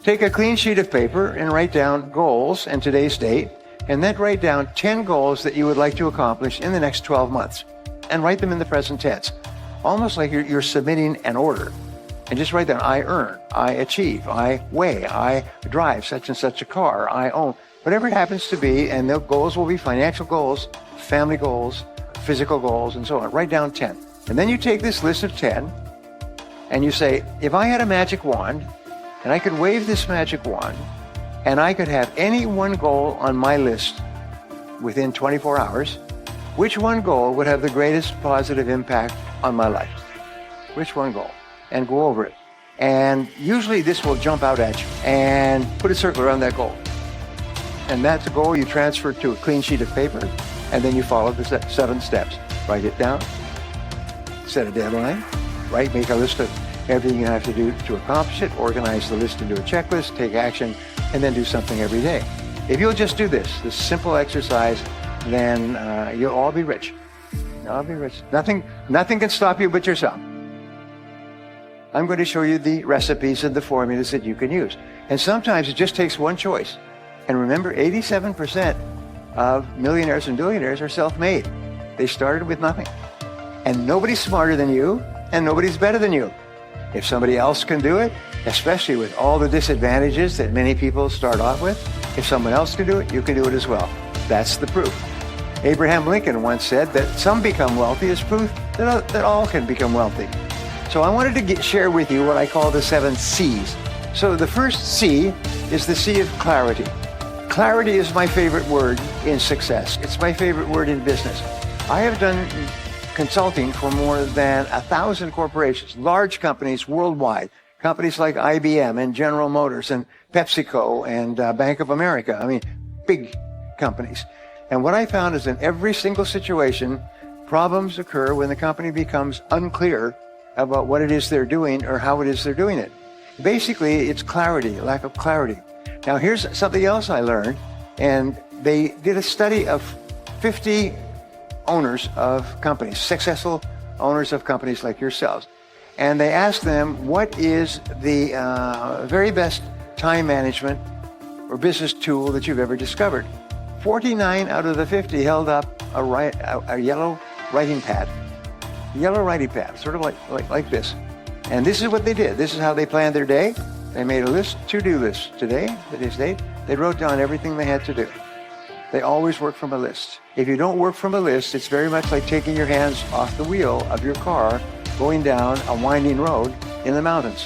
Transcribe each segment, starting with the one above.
Take a clean sheet of paper and write down goals and today's date, and then write down 10 goals that you would like to accomplish in the next 12 months. And write them in the present tense, almost like you're submitting an order. And just write down, I earn, I achieve, I weigh, I drive such and such a car, I own, whatever it happens to be. And the goals will be financial goals, family goals, physical goals, and so on. Write down 10. And then you take this list of 10 and you say, if I had a magic wand and I could wave this magic wand and I could have any one goal on my list within 24 hours, which one goal would have the greatest positive impact on my life? Which one goal? And go over it. And usually this will jump out at you, and put a circle around that goal. And that's a goal you transfer to a clean sheet of paper, and then you follow the 7 steps. Write it down, set a deadline, make a list of everything you have to do to accomplish it, organize the list into a checklist, take action, and then do something every day. If you'll just do this simple exercise, then you'll all be rich. You'll all be rich. Nothing can stop you but yourself. I'm going to show you the recipes and the formulas that you can use. And sometimes it just takes one choice. And remember, 87% of millionaires and billionaires are self-made. They started with nothing. And nobody's smarter than you, and nobody's better than you. If somebody else can do it, especially with all the disadvantages that many people start off with, if someone else can do it, you can do it as well. That's the proof. Abraham Lincoln once said that some become wealthy is proof that all can become wealthy. So I wanted to share with you what I call the 7 C's. So the first C is the C of clarity. Clarity is my favorite word in success. It's my favorite word in business. I have done consulting for more than 1,000 corporations, large companies worldwide, companies like IBM and General Motors and PepsiCo and Bank of America. I mean, big companies. And what I found is in every single situation, problems occur when the company becomes unclear about what it is they're doing or how it is they're doing it. Basically, it's clarity, lack of clarity. Now, here's something else I learned, and they did a study of 50 owners of companies, successful owners of companies like yourselves. And they asked them, what is the very best time management or business tool that you've ever discovered? 49 out of the 50 held up a yellow writing pad. Yellow writing pad, sort of like this. And this is what they did. This is how they planned their day. They made a list, to-do list. Today, today's date, they wrote down everything they had to do. They always work from a list. If you don't work from a list, it's very much like taking your hands off the wheel of your car going down a winding road in the mountains.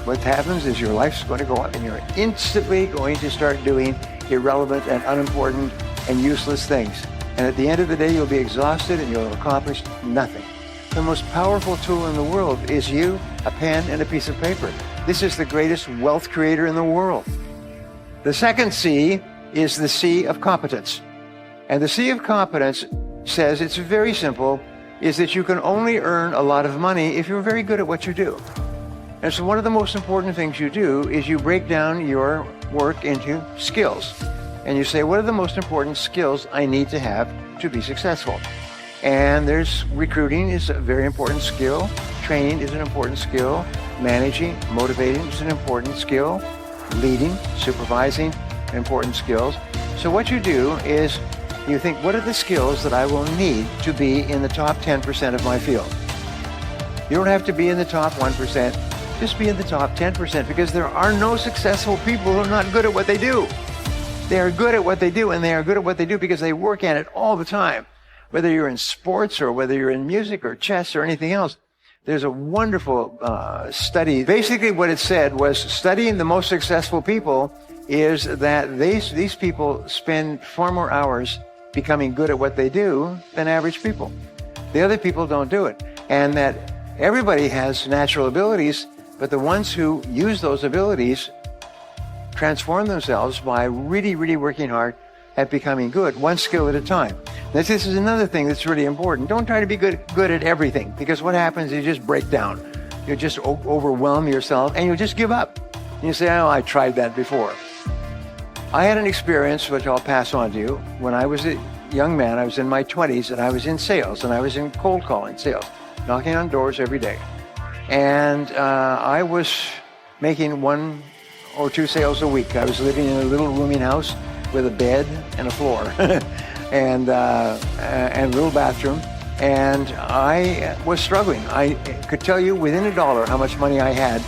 What happens is your life's going to go up and you're instantly going to start doing irrelevant and unimportant and useless things. And at the end of the day, you'll be exhausted and you'll have accomplished nothing. The most powerful tool in the world is you, a pen, and a piece of paper. This is the greatest wealth creator in the world. The second C is the C of competence. And the C of competence says, it's very simple, is that you can only earn a lot of money if you're very good at what you do. And so one of the most important things you do is you break down your work into skills. And you say, what are the most important skills I need to have to be successful? And there's recruiting is a very important skill. Training is an important skill. Managing, motivating is an important skill. Leading, supervising, important skills. So what you do is you think, what are the skills that I will need to be in the top 10% of my field? You don't have to be in the top 1%. Just be in the top 10%, because there are no successful people who are not good at what they do. They are good at what they do, and they are good at what they do because they work at it all the time. Whether you're in sports or whether you're in music or chess or anything else, there's a wonderful study. Basically what it said was studying the most successful people is that these people spend far more hours becoming good at what they do than average people. The other people don't do it. And that everybody has natural abilities, but the ones who use those abilities transform themselves by really, really working hard at becoming good, one skill at a time. This is another thing that's really important. Don't try to be good at everything, because what happens is you just break down. You just overwhelm yourself and you just give up. And you say, oh, I tried that before. I had an experience, which I'll pass on to you. When I was a young man, I was in my 20s, and I was in sales, and I was in cold calling sales, knocking on doors every day. And I was making $1 or 2 sales a week. I was living in a little rooming house with a bed and a floor and a little bathroom. And I was struggling. I could tell you within a dollar how much money I had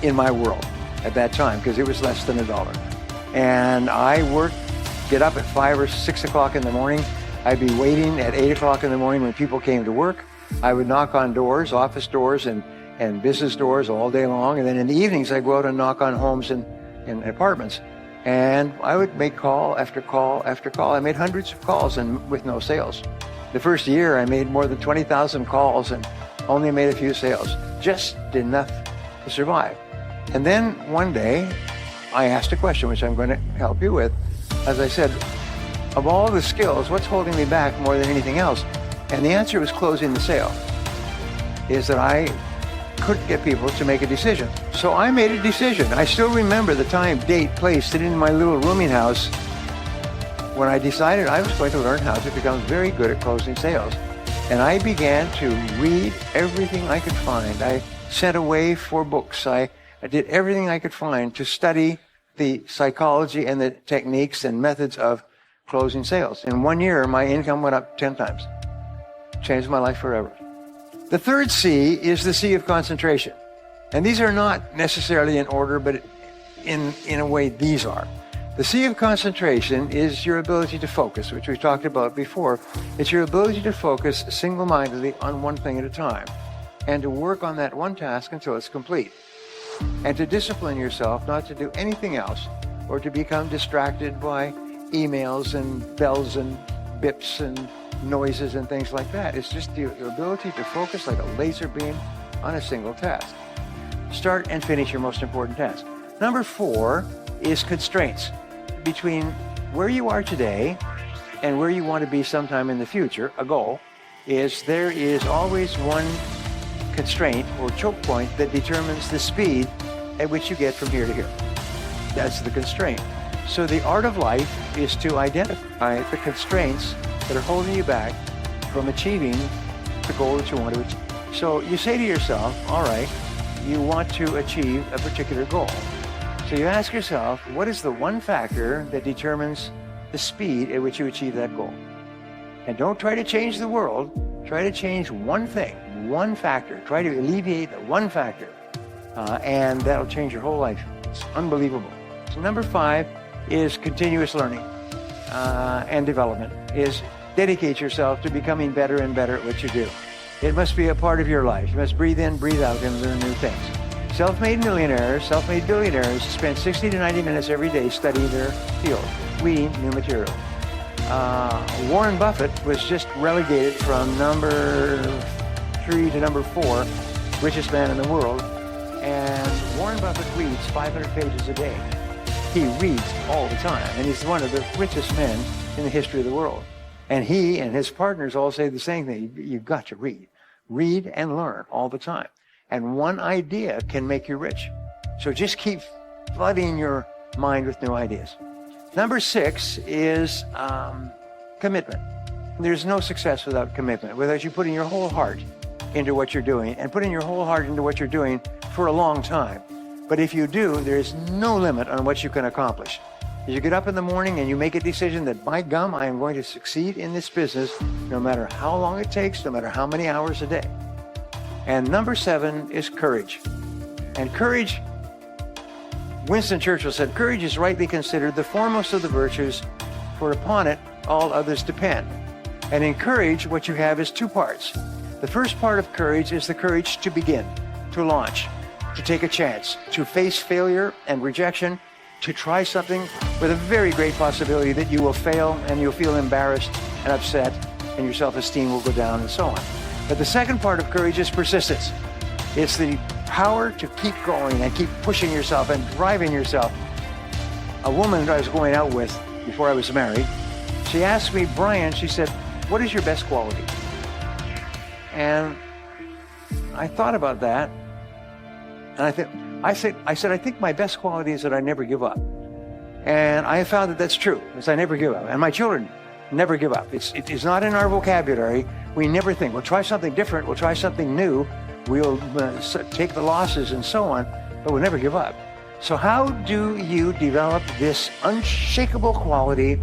in my world at that time, because it was less than a dollar. And I get up at 5 or 6 o'clock in the morning. I'd be waiting at 8 o'clock in the morning when people came to work. I would knock on doors, office doors and business doors all day long. And then in the evenings, I'd go out and knock on homes and apartments. And I would make call after call after call. I made hundreds of calls and with no sales. The first year, I made more than 20,000 calls and only made a few sales, just enough to survive. And then one day, I asked a question, which I'm going to help you with. As I said, of all the skills, what's holding me back more than anything else? And the answer was closing the sale, is that I couldn't get people to make a decision. So I made a decision. I still remember the time, date, place, sitting in my little rooming house when I decided I was going to learn how to become very good at closing sales. And I began to read everything I could find. I sent away 4 books. I did everything I could find to study the psychology and the techniques and methods of closing sales. In 1 year, my income went up 10 times. Changed my life forever. The third C is the C of concentration. And these are not necessarily in order, but in a way, these are. The C of concentration is your ability to focus, which we talked about before. It's your ability to focus single-mindedly on one thing at a time and to work on that one task until it's complete. And to discipline yourself not to do anything else or to become distracted by emails and bells and bips and noises and things like that. It's just your ability to focus like a laser beam on a single task. Start and finish your most important task. Number 4 is constraints. Between where you are today and where you want to be sometime in the future, a goal, is there is always one constraint or choke point that determines the speed at which you get from here to here. That's the constraint. So the art of life is to identify the constraints that are holding you back from achieving the goal that you want to achieve. So you say to yourself, all right, you want to achieve a particular goal. So you ask yourself, what is the one factor that determines the speed at which you achieve that goal? And don't try to change the world. Try to change one thing, one factor. Try to alleviate the one factor, and that'll change your whole life. It's unbelievable. So number 5 is continuous learning and development, is dedicate yourself to becoming better and better at what you do. It must be a part of your life. You must breathe in, breathe out, and learn new things. Self-made millionaires, self-made billionaires spend 60 to 90 minutes every day studying their field, reading new material. Warren Buffett was just relegated from number 3 to number 4, richest man in the world. And Warren Buffett reads 500 pages a day. He reads all the time, and he's one of the richest men in the history of the world. And he and his partners all say the same thing. You've got to read. Read and learn all the time. And one idea can make you rich. So just keep flooding your mind with new ideas. Number 6 is commitment. There's no success without commitment, without you putting your whole heart into what you're doing and putting your whole heart into what you're doing for a long time. But if you do, there's no limit on what you can accomplish. You get up in the morning and you make a decision that, by gum, I am going to succeed in this business no matter how long it takes, no matter how many hours a day. And number 7 is courage. And courage, Winston Churchill said, courage is rightly considered the foremost of the virtues, for upon it all others depend. And in courage, what you have is 2 parts. The first part of courage is the courage to begin, to launch, to take a chance, to face failure and rejection, to try something with a very great possibility that you will fail and you'll feel embarrassed and upset and your self-esteem will go down and so on. But the second part of courage is persistence. It's the power to keep going and keep pushing yourself and driving yourself. A woman I was going out with before I was married, she asked me, Brian, she said, what is your best quality? And I thought about that, and I said, I think my best quality is that I never give up. And I found that that's true, because I never give up. And my children never give up. It is not in our vocabulary. We never think, we'll try something different, we'll try something new, we'll take the losses and so on, but we'll never give up. So how do you develop this unshakable quality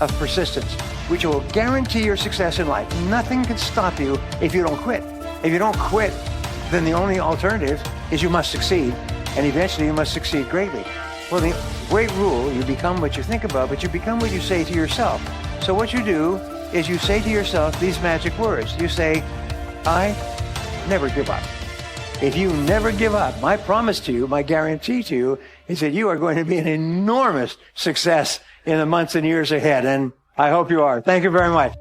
of persistence, which will guarantee your success in life? Nothing can stop you if you don't quit. If you don't quit, then the only alternative is you must succeed, and eventually you must succeed greatly. Well, the great rule, you become what you think about, but you become what you say to yourself. So what you do is you say to yourself these magic words. You say, I never give up. If you never give up, my promise to you, my guarantee to you, is that you are going to be an enormous success in the months and years ahead. And I hope you are. Thank you very much.